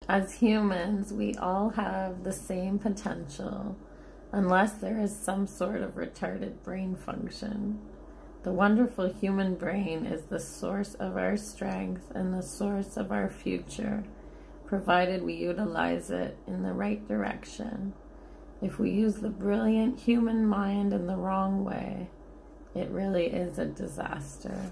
As humans, we all have the same potential, unless there is some sort of retarded brain function. The wonderful human brain is the source of our strength and the source of our future, provided we utilize it in the right direction. If we use the brilliant human mind in the wrong way, it really is a disaster.